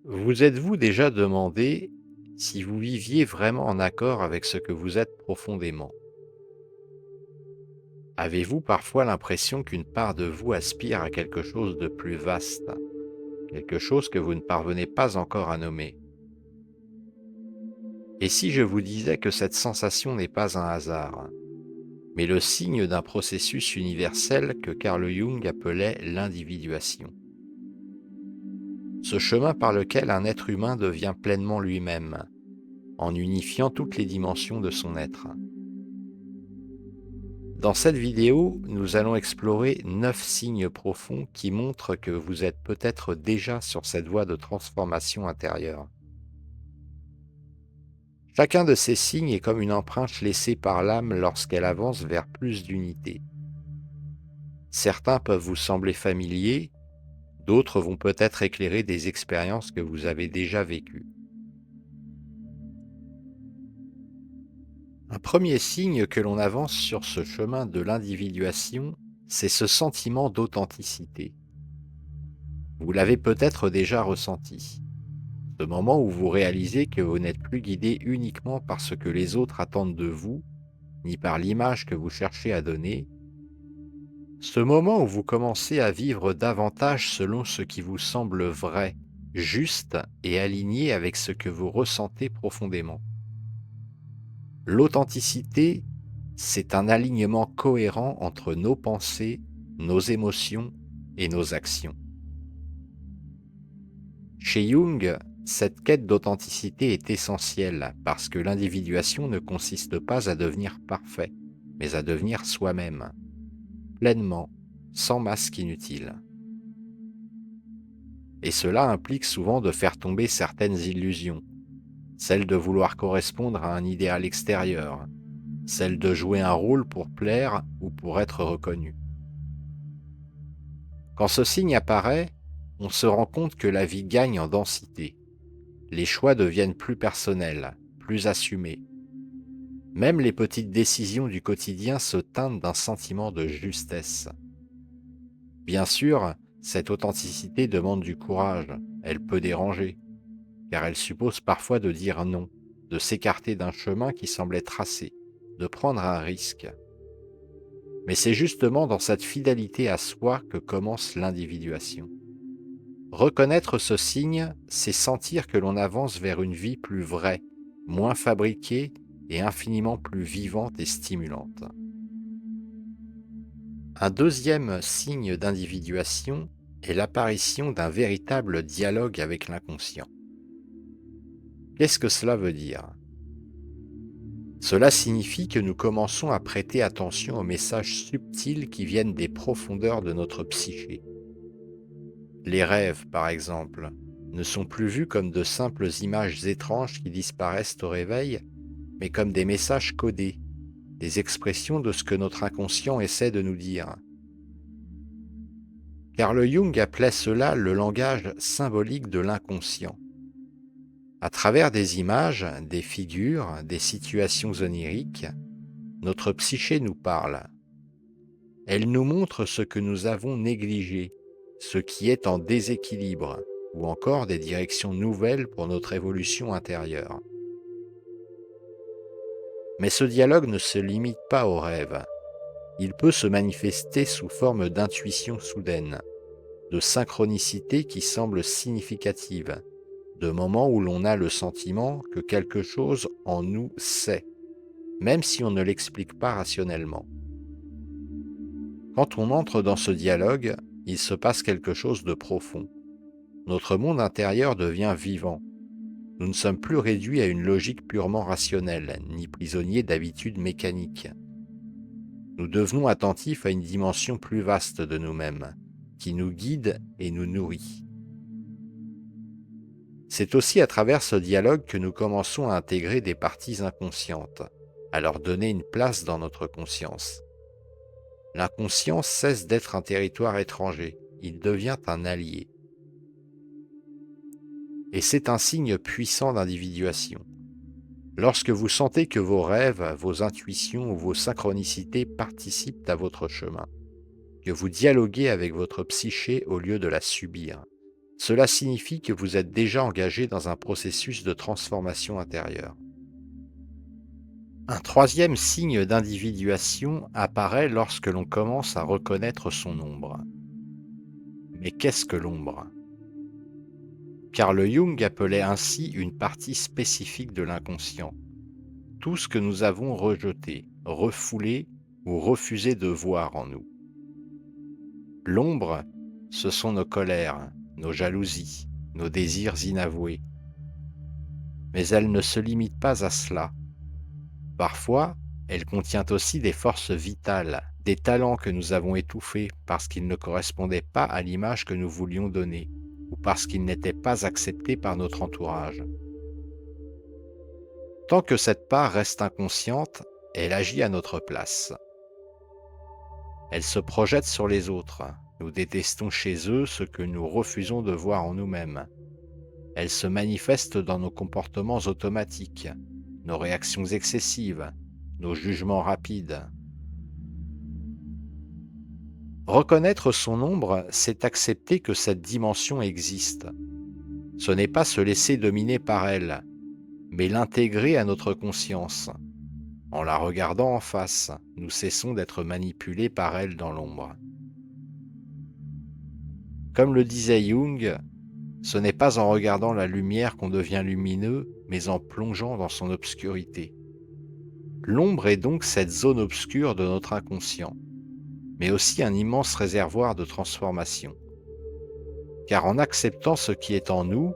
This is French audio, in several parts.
Vous êtes-vous déjà demandé si vous viviez vraiment en accord avec ce que vous êtes profondément? Avez-vous parfois l'impression qu'une part de vous aspire à quelque chose de plus vaste, quelque chose que vous ne parvenez pas encore à nommer? Et si je vous disais que cette sensation n'est pas un hasard, mais le signe d'un processus universel que Carl Jung appelait l'individuation? Ce chemin par lequel un être humain devient pleinement lui-même, en unifiant toutes les dimensions de son être. Dans cette vidéo, nous allons explorer 9 signes profonds qui montrent que vous êtes peut-être déjà sur cette voie de transformation intérieure. Chacun de ces signes est comme une empreinte laissée par l'âme lorsqu'elle avance vers plus d'unité. Certains peuvent vous sembler familiers, d'autres vont peut-être éclairer des expériences que vous avez déjà vécues. Un premier signe que l'on avance sur ce chemin de l'individuation, c'est ce sentiment d'authenticité. Vous l'avez peut-être déjà ressenti. Ce moment où vous réalisez que vous n'êtes plus guidé uniquement par ce que les autres attendent de vous, ni par l'image que vous cherchez à donner. Ce moment où vous commencez à vivre davantage selon ce qui vous semble vrai, juste et aligné avec ce que vous ressentez profondément. L'authenticité, c'est un alignement cohérent entre nos pensées, nos émotions et nos actions. Chez Jung, cette quête d'authenticité est essentielle parce que l'individuation ne consiste pas à devenir parfait, mais à devenir soi-même, pleinement, sans masque inutile. Et cela implique souvent de faire tomber certaines illusions, celle de vouloir correspondre à un idéal extérieur, celle de jouer un rôle pour plaire ou pour être reconnu. Quand ce signe apparaît, on se rend compte que la vie gagne en densité. Les choix deviennent plus personnels, plus assumés. Même les petites décisions du quotidien se teintent d'un sentiment de justesse. Bien sûr, cette authenticité demande du courage, elle peut déranger, car elle suppose parfois de dire non, de s'écarter d'un chemin qui semblait tracé, de prendre un risque. Mais c'est justement dans cette fidélité à soi que commence l'individuation. Reconnaître ce signe, c'est sentir que l'on avance vers une vie plus vraie, moins fabriquée et infiniment plus vivante et stimulante. Un deuxième signe d'individuation est l'apparition d'un véritable dialogue avec l'inconscient. Qu'est-ce que cela veut dire? Cela signifie que nous commençons à prêter attention aux messages subtils qui viennent des profondeurs de notre psyché. Les rêves, par exemple, ne sont plus vus comme de simples images étranges qui disparaissent au réveil, mais comme des messages codés, des expressions de ce que notre inconscient essaie de nous dire. Carl Jung appelait cela le langage symbolique de l'inconscient. À travers des images, des figures, des situations oniriques, notre psyché nous parle. Elle nous montre ce que nous avons négligé, ce qui est en déséquilibre, ou encore des directions nouvelles pour notre évolution intérieure. Mais ce dialogue ne se limite pas aux rêves. Il peut se manifester sous forme d'intuition soudaine, de synchronicité qui semble significative, de moments où l'on a le sentiment que quelque chose en nous sait, même si on ne l'explique pas rationnellement. Quand on entre dans ce dialogue, il se passe quelque chose de profond. Notre monde intérieur devient vivant. Nous ne sommes plus réduits à une logique purement rationnelle, ni prisonniers d'habitudes mécaniques. Nous devenons attentifs à une dimension plus vaste de nous-mêmes, qui nous guide et nous nourrit. C'est aussi à travers ce dialogue que nous commençons à intégrer des parties inconscientes, à leur donner une place dans notre conscience. L'inconscient cesse d'être un territoire étranger, il devient un allié. Et c'est un signe puissant d'individuation. Lorsque vous sentez que vos rêves, vos intuitions ou vos synchronicités participent à votre chemin, que vous dialoguez avec votre psyché au lieu de la subir, Cela signifie que vous êtes déjà engagé dans un processus de transformation intérieure. Un troisième signe d'individuation apparaît lorsque l'on commence à reconnaître son ombre. Mais qu'est-ce que l'ombre? Carl Jung appelait ainsi une partie spécifique de l'inconscient, tout ce que nous avons rejeté, refoulé ou refusé de voir en nous. L'ombre, ce sont nos colères, nos jalousies, nos désirs inavoués. Mais elle ne se limite pas à cela. Parfois, elle contient aussi des forces vitales, des talents que nous avons étouffés parce qu'ils ne correspondaient pas à l'image que nous voulions donner, ou parce qu'ils n'étaient pas acceptés par notre entourage. Tant que cette part reste inconsciente, elle agit à notre place. Elle se projette sur les autres. Nous détestons chez eux ce que nous refusons de voir en nous-mêmes. Elle se manifeste dans nos comportements automatiques, nos réactions excessives, nos jugements rapides. Reconnaître son ombre, c'est accepter que cette dimension existe. Ce n'est pas se laisser dominer par elle, mais l'intégrer à notre conscience. En la regardant en face, nous cessons d'être manipulés par elle dans l'ombre. Comme le disait Jung, ce n'est pas en regardant la lumière qu'on devient lumineux, mais en plongeant dans son obscurité. L'ombre est donc cette zone obscure de notre inconscient, mais aussi un immense réservoir de transformation. Car en acceptant ce qui est en nous,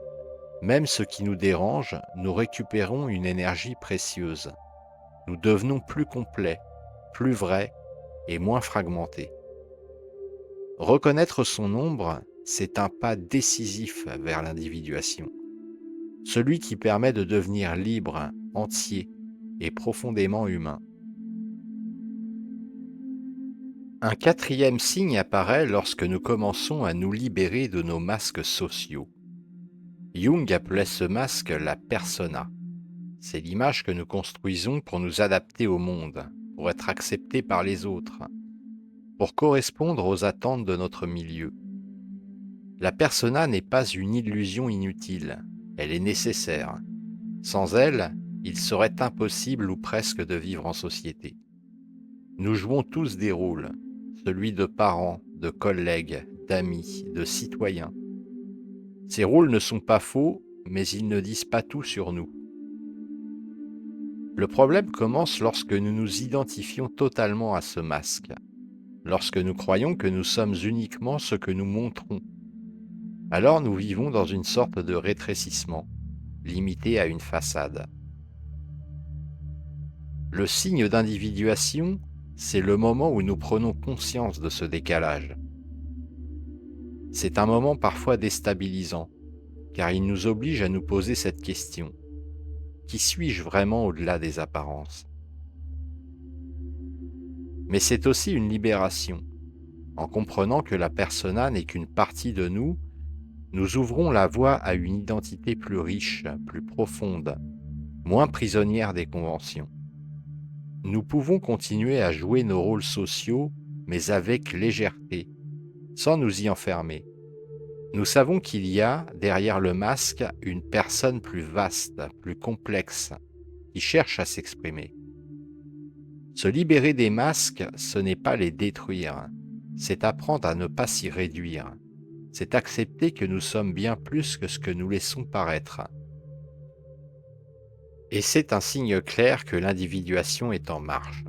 même ce qui nous dérange, nous récupérons une énergie précieuse. Nous devenons plus complets, plus vrais et moins fragmentés. Reconnaître son ombre, c'est un pas décisif vers l'individuation. Celui qui permet de devenir libre, entier et profondément humain. Un quatrième signe apparaît lorsque nous commençons à nous libérer de nos masques sociaux. Jung appelait ce masque la persona. C'est l'image que nous construisons pour nous adapter au monde, pour être acceptés par les autres, pour correspondre aux attentes de notre milieu. La persona n'est pas une illusion inutile, elle est nécessaire. Sans elle, il serait impossible ou presque de vivre en société. Nous jouons tous des rôles, celui de parents, de collègues, d'amis, de citoyens. Ces rôles ne sont pas faux, mais ils ne disent pas tout sur nous. Le problème commence lorsque nous nous identifions totalement à ce masque, lorsque nous croyons que nous sommes uniquement ce que nous montrons. Alors nous vivons dans une sorte de rétrécissement, limité à une façade. Le signe d'individuation, c'est le moment où nous prenons conscience de ce décalage. C'est un moment parfois déstabilisant, car il nous oblige à nous poser cette question. Qui suis-je vraiment au-delà des apparences? Mais c'est aussi une libération. En comprenant que la persona n'est qu'une partie de nous, nous ouvrons la voie à une identité plus riche, plus profonde, moins prisonnière des conventions. Nous pouvons continuer à jouer nos rôles sociaux, mais avec légèreté, sans nous y enfermer. Nous savons qu'il y a, derrière le masque, une personne plus vaste, plus complexe, qui cherche à s'exprimer. Se libérer des masques, ce n'est pas les détruire, c'est apprendre à ne pas s'y réduire. C'est accepter que nous sommes bien plus que ce que nous laissons paraître. Et c'est un signe clair que l'individuation est en marche.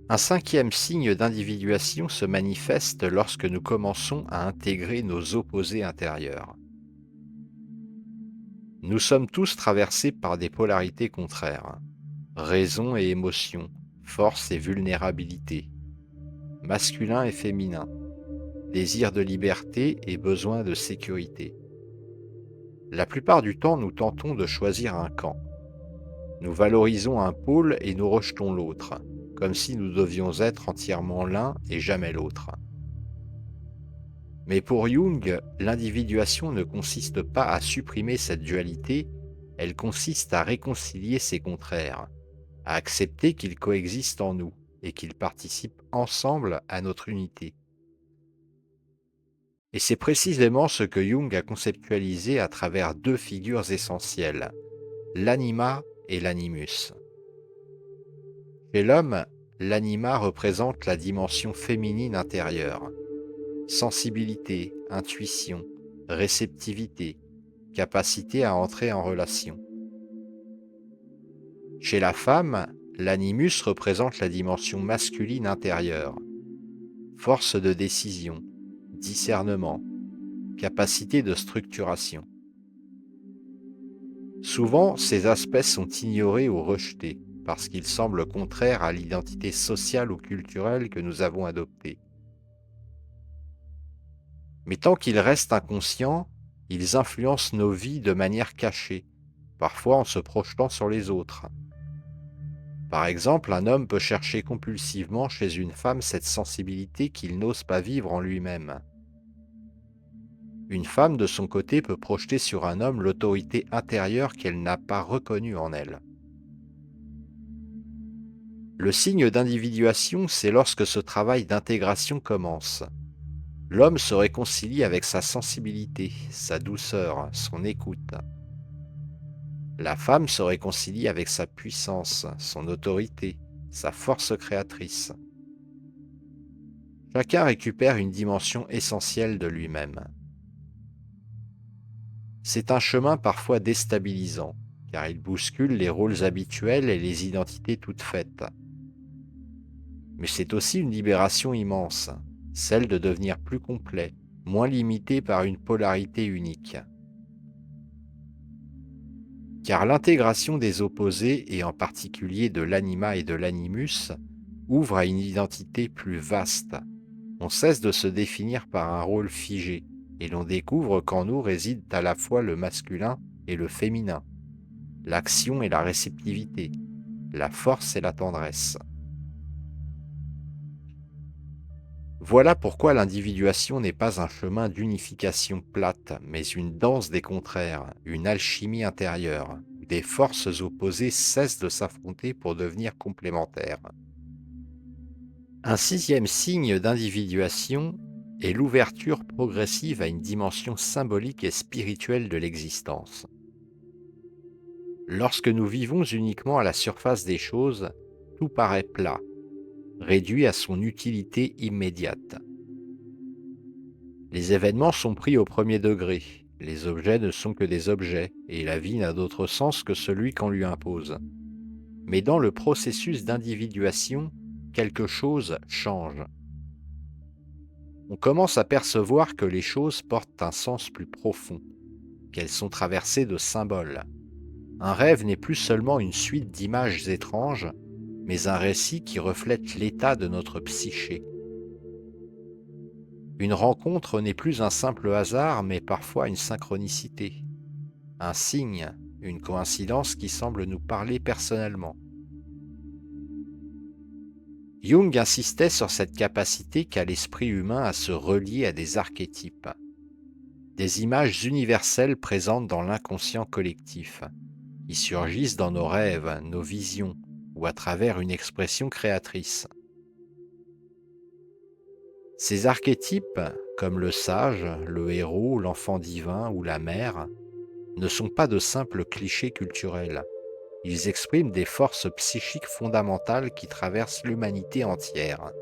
Un cinquième signe d'individuation se manifeste lorsque nous commençons à intégrer nos opposés intérieurs. Nous sommes tous traversés par des polarités contraires, raison et émotion, force et vulnérabilité, masculin et féminin, désir de liberté et besoin de sécurité. La plupart du temps, nous tentons de choisir un camp. Nous valorisons un pôle et nous rejetons l'autre, comme si nous devions être entièrement l'un et jamais l'autre. Mais pour Jung, l'individuation ne consiste pas à supprimer cette dualité, elle consiste à réconcilier ces contraires, à accepter qu'ils coexistent en nous et qu'ils participent ensemble à notre unité. Et c'est précisément ce que Jung a conceptualisé à travers deux figures essentielles, l'anima et l'animus. Chez l'homme, l'anima représente la dimension féminine intérieure, sensibilité, intuition, réceptivité, capacité à entrer en relation. Chez la femme, l'animus représente la dimension masculine intérieure, force de décision, discernement, capacité de structuration. Souvent, ces aspects sont ignorés ou rejetés parce qu'ils semblent contraires à l'identité sociale ou culturelle que nous avons adoptée. Mais tant qu'ils restent inconscients, ils influencent nos vies de manière cachée, parfois en se projetant sur les autres. Par exemple, un homme peut chercher compulsivement chez une femme cette sensibilité qu'il n'ose pas vivre en lui-même. Une femme, de son côté, peut projeter sur un homme l'autorité intérieure qu'elle n'a pas reconnue en elle. Le signe d'individuation, c'est lorsque ce travail d'intégration commence. L'homme se réconcilie avec sa sensibilité, sa douceur, son écoute. La femme se réconcilie avec sa puissance, son autorité, sa force créatrice. Chacun récupère une dimension essentielle de lui-même. C'est un chemin parfois déstabilisant, car il bouscule les rôles habituels et les identités toutes faites. Mais c'est aussi une libération immense, celle de devenir plus complet, moins limité par une polarité unique. Car l'intégration des opposés, et en particulier de l'anima et de l'animus, ouvre à une identité plus vaste. On cesse de se définir par un rôle figé, et l'on découvre qu'en nous résident à la fois le masculin et le féminin, l'action et la réceptivité, la force et la tendresse. Voilà pourquoi l'individuation n'est pas un chemin d'unification plate, mais une danse des contraires, une alchimie intérieure, où des forces opposées cessent de s'affronter pour devenir complémentaires. Un sixième signe d'individuation est l'ouverture progressive à une dimension symbolique et spirituelle de l'existence. Lorsque nous vivons uniquement à la surface des choses, tout paraît plat, réduit à son utilité immédiate. Les événements sont pris au premier degré, les objets ne sont que des objets, et la vie n'a d'autre sens que celui qu'on lui impose. Mais dans le processus d'individuation, quelque chose change. On commence à percevoir que les choses portent un sens plus profond, qu'elles sont traversées de symboles. Un rêve n'est plus seulement une suite d'images étranges, mais un récit qui reflète l'état de notre psyché. Une rencontre n'est plus un simple hasard, mais parfois une synchronicité, un signe, une coïncidence qui semble nous parler personnellement. Jung insistait sur cette capacité qu'a l'esprit humain à se relier à des archétypes, des images universelles présentes dans l'inconscient collectif, qui surgissent dans nos rêves, nos visions, ou à travers une expression créatrice. Ces archétypes, comme le sage, le héros, l'enfant divin ou la mère, ne sont pas de simples clichés culturels. Ils expriment des forces psychiques fondamentales qui traversent l'humanité entière.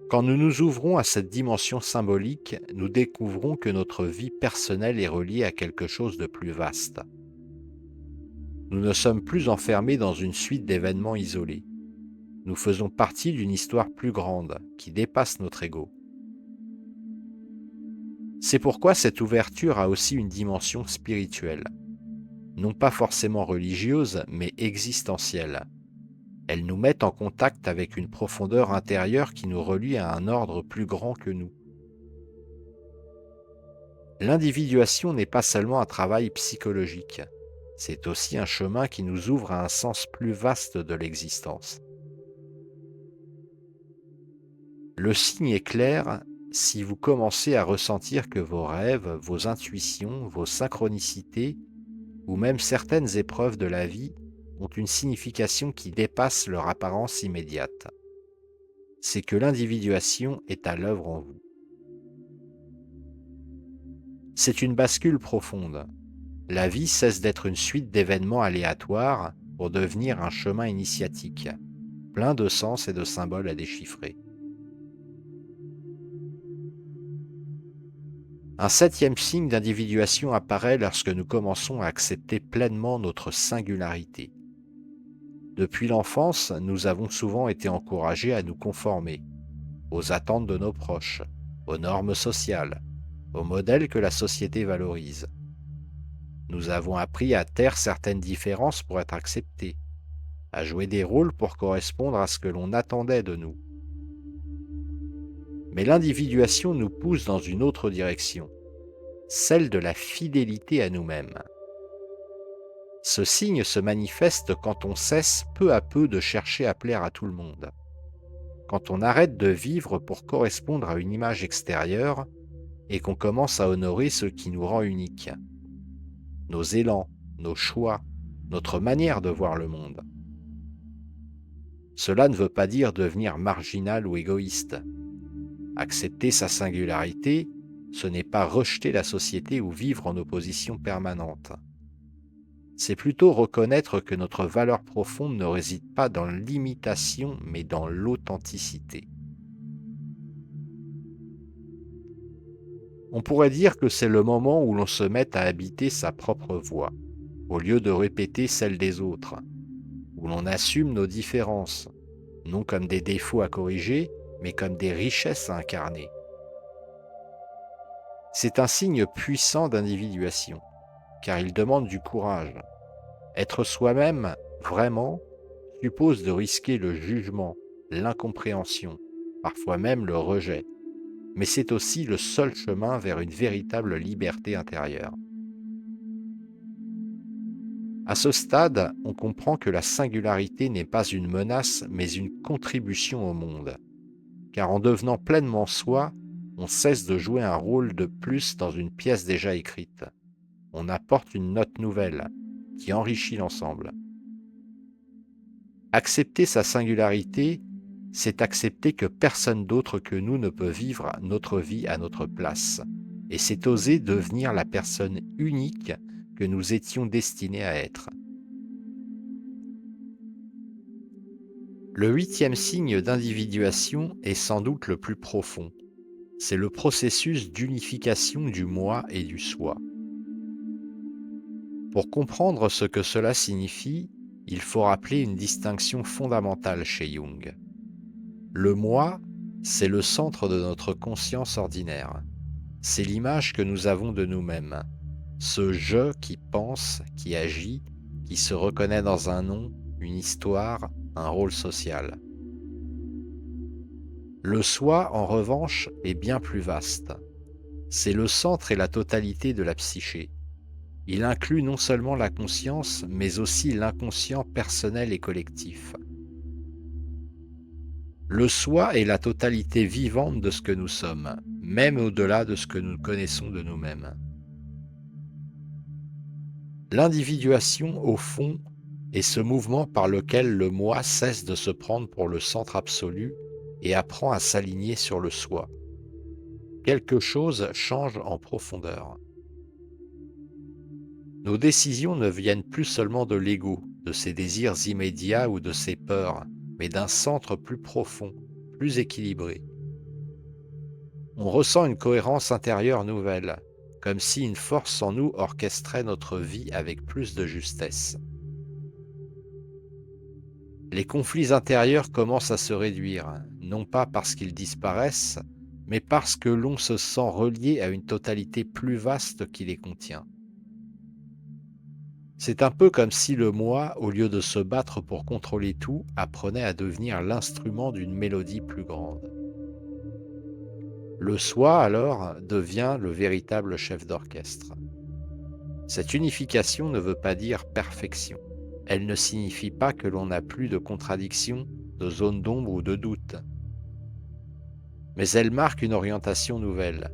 Quand nous nous ouvrons à cette dimension symbolique, nous découvrons que notre vie personnelle est reliée à quelque chose de plus vaste. Nous ne sommes plus enfermés dans une suite d'événements isolés. Nous faisons partie d'une histoire plus grande, qui dépasse notre ego. C'est pourquoi cette ouverture a aussi une dimension spirituelle. Non pas forcément religieuse, mais existentielle. Elle nous met en contact avec une profondeur intérieure qui nous relie à un ordre plus grand que nous. L'individuation n'est pas seulement un travail psychologique, c'est aussi un chemin qui nous ouvre à un sens plus vaste de l'existence. Le signe est clair si vous commencez à ressentir que vos rêves, vos intuitions, vos synchronicités, ou même certaines épreuves de la vie ont une signification qui dépasse leur apparence immédiate. c'est que l'individuation est à l'œuvre en vous. C'est une bascule profonde. La vie cesse d'être une suite d'événements aléatoires pour devenir un chemin initiatique, plein de sens et de symboles à déchiffrer. Un septième signe d'individuation apparaît lorsque nous commençons à accepter pleinement notre singularité. Depuis l'enfance, nous avons souvent été encouragés à nous conformer aux attentes de nos proches, aux normes sociales, aux modèles que la société valorise. Nous avons appris à taire certaines différences pour être acceptés, à jouer des rôles pour correspondre à ce que l'on attendait de nous. Mais l'individuation nous pousse dans une autre direction, celle de la fidélité à nous-mêmes. Ce signe se manifeste quand on cesse peu à peu de chercher à plaire à tout le monde, quand on arrête de vivre pour correspondre à une image extérieure et qu'on commence à honorer ce qui nous rend uniques, nos élans, nos choix, notre manière de voir le monde. Cela ne veut pas dire devenir marginal ou égoïste. Accepter sa singularité, ce n'est pas rejeter la société ou vivre en opposition permanente. C'est plutôt reconnaître que notre valeur profonde ne réside pas dans l'imitation, mais dans l'authenticité. On pourrait dire que c'est le moment où l'on se met à habiter sa propre voix, au lieu de répéter celle des autres, où l'on assume nos différences, non comme des défauts à corriger, mais comme des richesses à incarner. C'est un signe puissant d'individuation, car il demande du courage. Être soi-même, vraiment, suppose de risquer le jugement, l'incompréhension, parfois même le rejet, mais c'est aussi le seul chemin vers une véritable liberté intérieure. À ce stade, on comprend que la singularité n'est pas une menace, mais une contribution au monde, car en devenant pleinement soi, on cesse de jouer un rôle de plus dans une pièce déjà écrite. On apporte une note nouvelle, qui enrichit l'ensemble. Accepter sa singularité, c'est accepter que personne d'autre que nous ne peut vivre notre vie à notre place. Et c'est oser devenir la personne unique que nous étions destinés à être. Le huitième signe d'individuation est sans doute le plus profond. C'est le processus d'unification du moi et du soi. Pour comprendre ce que cela signifie, il faut rappeler une distinction fondamentale chez Jung. Le moi, c'est le centre de notre conscience ordinaire. C'est l'image que nous avons de nous-mêmes. Ce je qui pense, qui agit, qui se reconnaît dans un nom, une histoire, un rôle social. Le soi, en revanche, est bien plus vaste. C'est le centre et la totalité de la psyché. Il inclut non seulement la conscience, mais aussi l'inconscient personnel et collectif. Le soi est la totalité vivante de ce que nous sommes, même au-delà de ce que nous connaissons de nous-mêmes. L'individuation, au fond, est ce mouvement par lequel le moi cesse de se prendre pour le centre absolu et apprend à s'aligner sur le soi. Quelque chose change en profondeur. Nos décisions ne viennent plus seulement de l'ego, de ses désirs immédiats ou de ses peurs, mais d'un centre plus profond, plus équilibré. On ressent une cohérence intérieure nouvelle, comme si une force en nous orchestrait notre vie avec plus de justesse. Les conflits intérieurs commencent à se réduire, non pas parce qu'ils disparaissent, mais parce que l'on se sent relié à une totalité plus vaste qui les contient. C'est un peu comme si le moi, au lieu de se battre pour contrôler tout, apprenait à devenir l'instrument d'une mélodie plus grande. Le soi, alors, devient le véritable chef d'orchestre. Cette unification ne veut pas dire perfection. Elle ne signifie pas que l'on n'a plus de contradictions, de zones d'ombre ou de doute. Mais elle marque une orientation nouvelle.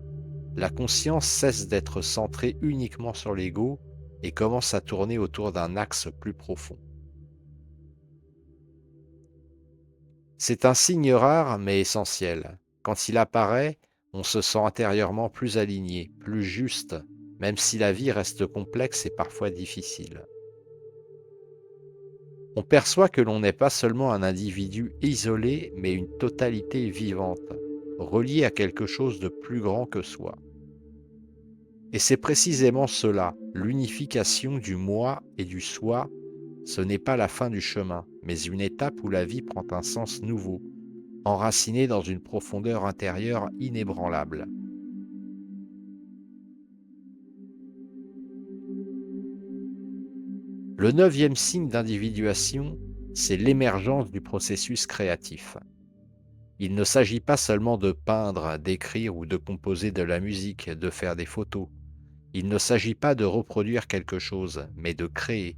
La conscience cesse d'être centrée uniquement sur l'ego et commence à tourner autour d'un axe plus profond. C'est un signe rare mais essentiel. Quand il apparaît, on se sent intérieurement plus aligné, plus juste, même si la vie reste complexe et parfois difficile. On perçoit que l'on n'est pas seulement un individu isolé, mais une totalité vivante, reliée à quelque chose de plus grand que soi. Et c'est précisément cela, l'unification du moi et du soi. Ce n'est pas la fin du chemin, mais une étape où la vie prend un sens nouveau, enraciné dans une profondeur intérieure inébranlable. Le neuvième signe d'individuation, c'est l'émergence du processus créatif. Il ne s'agit pas seulement de peindre, d'écrire ou de composer de la musique, de faire des photos. Il ne s'agit pas de reproduire quelque chose, mais de créer.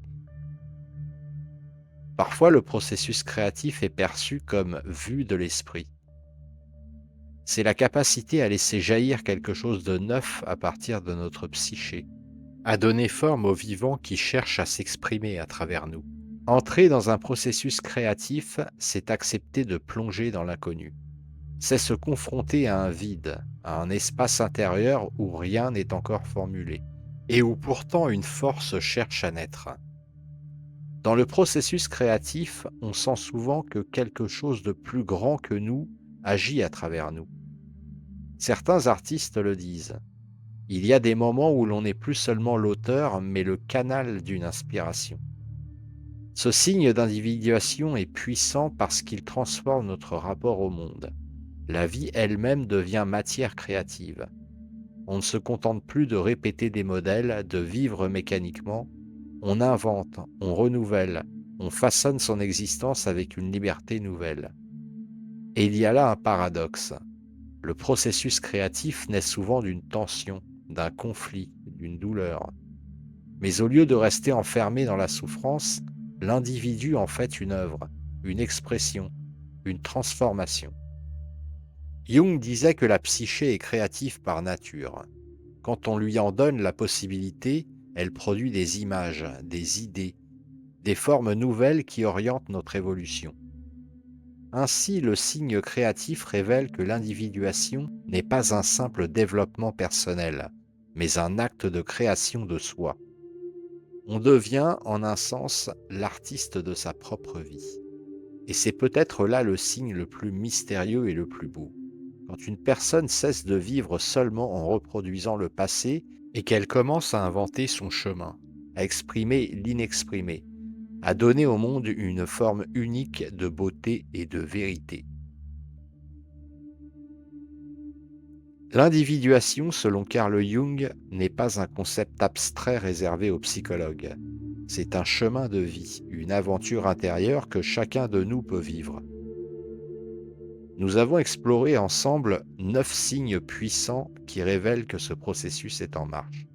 Parfois, le processus créatif est perçu comme vue de l'esprit. C'est la capacité à laisser jaillir quelque chose de neuf à partir de notre psyché, à donner forme au vivant qui cherche à s'exprimer à travers nous. Entrer dans un processus créatif, c'est accepter de plonger dans l'inconnu. C'est se confronter à un vide, à un espace intérieur où rien n'est encore formulé, et où pourtant une force cherche à naître. Dans le processus créatif, on sent souvent que quelque chose de plus grand que nous agit à travers nous. Certains artistes le disent. Il y a des moments où l'on n'est plus seulement l'auteur, mais le canal d'une inspiration. Ce signe d'individuation est puissant parce qu'il transforme notre rapport au monde. La vie elle-même devient matière créative. On ne se contente plus de répéter des modèles, de vivre mécaniquement. On invente, on renouvelle, on façonne son existence avec une liberté nouvelle. Et il y a là un paradoxe. Le processus créatif naît souvent d'une tension, d'un conflit, d'une douleur. Mais au lieu de rester enfermé dans la souffrance, l'individu en fait une œuvre, une expression, une transformation. Jung disait que la psyché est créative par nature. Quand on lui en donne la possibilité, elle produit des images, des idées, des formes nouvelles qui orientent notre évolution. Ainsi, le signe créatif révèle que l'individuation n'est pas un simple développement personnel, mais un acte de création de soi. On devient, en un sens, l'artiste de sa propre vie. Et c'est peut-être là le signe le plus mystérieux et le plus beau. Quand une personne cesse de vivre seulement en reproduisant le passé et qu'elle commence à inventer son chemin, à exprimer l'inexprimé, à donner au monde une forme unique de beauté et de vérité. L'individuation, selon Carl Jung, n'est pas un concept abstrait réservé aux psychologues. C'est un chemin de vie, une aventure intérieure que chacun de nous peut vivre. Nous avons exploré ensemble 9 signes puissants qui révèlent que ce processus est en marche.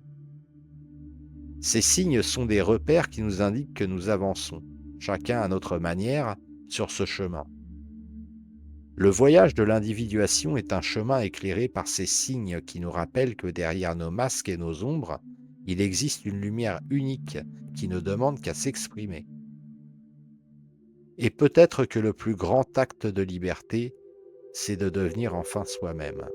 Ces signes sont des repères qui nous indiquent que nous avançons, chacun à notre manière, sur ce chemin. Le voyage de l'individuation est un chemin éclairé par ces signes qui nous rappellent que derrière nos masques et nos ombres, il existe une lumière unique qui ne demande qu'à s'exprimer. Et peut-être que le plus grand acte de liberté, c'est de devenir enfin soi-même.